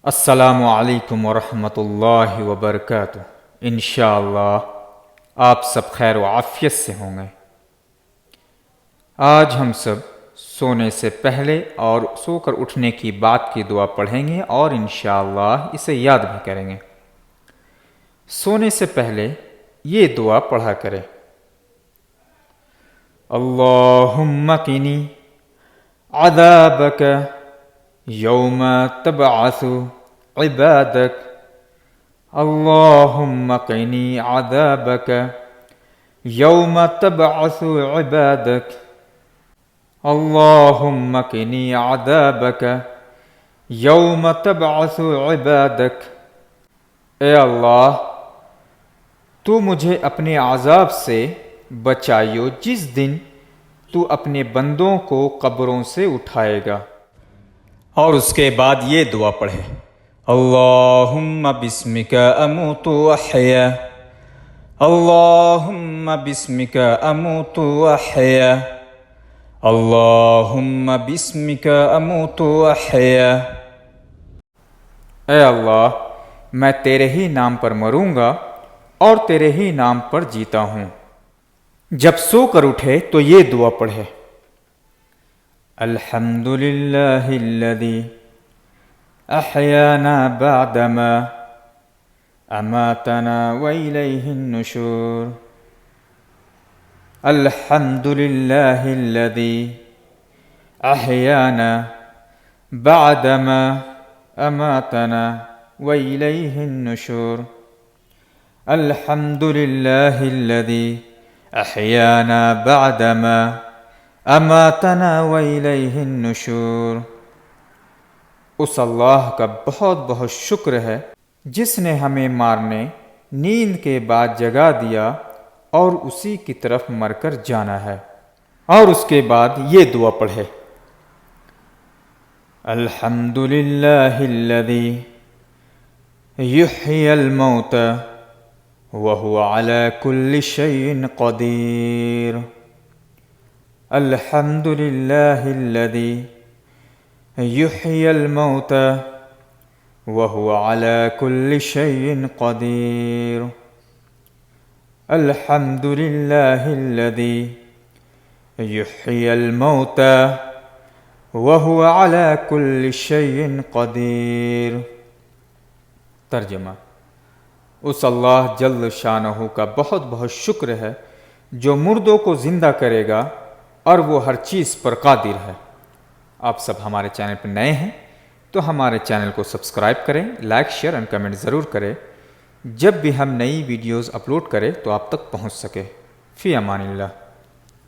السلام علیکم ورحمۃ اللہ وبرکاتہ۔ انشاءاللہ آپ سب خیر و عافیت سے ہوں گے۔ آج ہم سب سونے سے پہلے اور سو کر اٹھنے کی بعد کی دعا پڑھیں گے اور انشاءاللہ اسے یاد بھی کریں گے۔ سونے سے پہلے یہ دعا پڑھا کریں: اللہم قنی عذابک یوم تبعث عبادک، اللہم قنی عذابک یوم تبعث عبادک، اللہم قنی عذابک یوم تبعث عبادک۔ اے اللہ، تو مجھے اپنے عذاب سے بچائیو جس دن تو اپنے بندوں کو قبروں سے اٹھائے گا۔ اور اس کے بعد یہ دعا پڑھے: اللہم بسمک اموت واحیا، اللہم بسمک اموت واحیا، اللہم بسمک اموت واحیا۔ اے اللہ، میں تیرے ہی نام پر مروں گا اور تیرے ہی نام پر جیتا ہوں۔ جب سو کر اٹھے تو یہ دعا پڑھے: الحمدللہ الذی احیانا بعدما اماتنا والیہ النشور، الحمدللہ الذی احیانا بعدما اماتنا والیہ النشور، الحمدللہ الذی احیانا بعدما اماتنا والیہ النشور۔ اس اللہ کا بہت بہت شکر ہے جس نے ہمیں مارنے، نیند کے بعد جگا دیا اور اسی کی طرف مر کر جانا ہے۔ اور اس کے بعد یہ دعا پڑھے: الحمدللہ الذی یحیی الموتى وهو على كل شيء قدیر، الحمدللہ الذی یحیی الموتى وهو على كل شيء قدیر، الحمدللہ الذی یحیی الموتى وهو على كل شيء قدیر۔ ترجمہ: اس اللہ جل شانہ کا بہت بہت شکر ہے جو مردوں کو زندہ کرے گا اور وہ ہر چیز پر قادر ہے۔ آپ سب ہمارے چینل پر نئے ہیں تو ہمارے چینل کو سبسکرائب کریں، لائک، شیئر اور کمنٹ ضرور کریں۔ جب بھی ہم نئی ویڈیوز اپلوڈ کریں تو آپ تک پہنچ سکے۔ فی امان اللہ۔